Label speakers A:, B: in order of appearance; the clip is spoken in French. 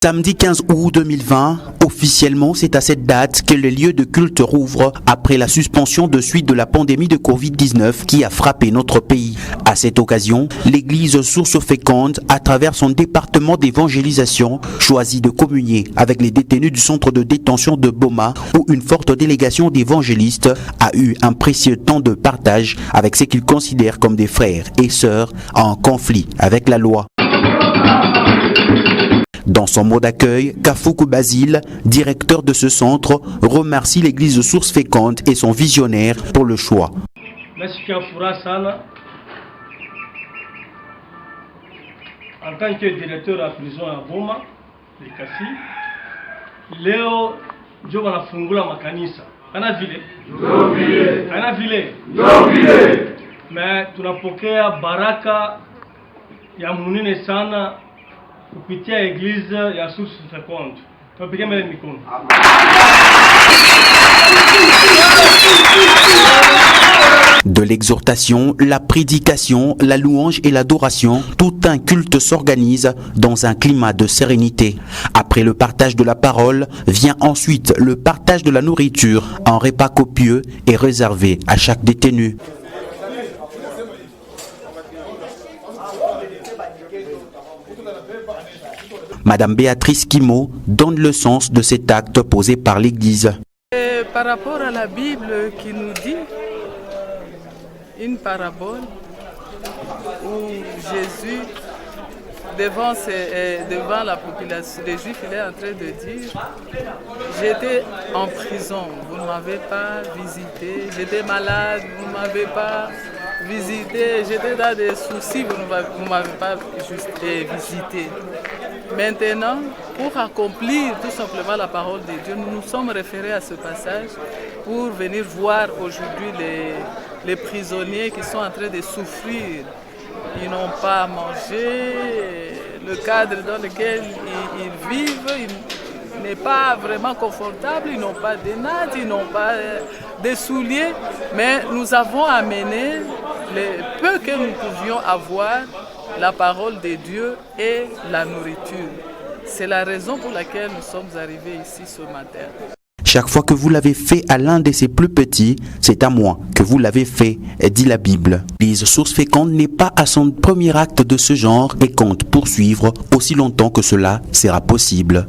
A: Samedi 15 août 2020, officiellement, c'est à cette date que les lieux de culte rouvrent après la suspension de suite de la pandémie de Covid-19 qui a frappé notre pays. À cette occasion, l'église Source Féconde, à travers son département d'évangélisation, choisit de communier avec les détenus du centre de détention de Boma où une forte délégation d'évangélistes a eu un précieux temps de partage avec ce qu'ils considèrent comme des frères et sœurs en conflit avec la loi. Dans son mot d'accueil, Kafuku Basile, directeur de ce centre, remercie l'église Source Féconde et son visionnaire pour le choix.
B: En tant que directeur à la prison à Boma, les Kassi, leo ndio wanafungula makanisa. Ana vile. Mais tunapokea baraka ya munene sana kupitia eglise ya Source Féconde. Tupige mbele mikono.
A: De l'exhortation, la prédication, la louange et l'adoration, tout un culte s'organise dans un climat de sérénité. Après le partage de la parole, vient ensuite le partage de la nourriture, un repas copieux et réservé à chaque détenu. Madame Béatrice Kimo donne le sens de cet acte posé par l'Église.
C: Par rapport à la Bible qui nous dit une parabole où Jésus, devant la population, les Juifs, il est en train de dire « J'étais en prison, vous ne m'avez pas visité, j'étais malade, vous ne m'avez pas visité, j'étais dans des soucis, vous ne m'avez pas visité. » Maintenant, pour accomplir tout simplement la parole de Dieu, nous nous sommes référés à ce passage pour venir voir aujourd'hui les prisonniers qui sont en train de souffrir. Ils n'ont pas à manger, le cadre dans lequel ils vivent n'est pas vraiment confortable, ils n'ont pas de nattes, ils n'ont pas de souliers, mais nous avons amené le peu que nous pouvions avoir, la parole de Dieu et la nourriture. C'est la raison pour laquelle nous sommes arrivés ici ce matin.
A: Chaque fois que vous l'avez fait à l'un de ses plus petits, c'est à moi que vous l'avez fait, dit la Bible. L'église Source Féconde n'est pas à son premier acte de ce genre et compte poursuivre aussi longtemps que cela sera possible.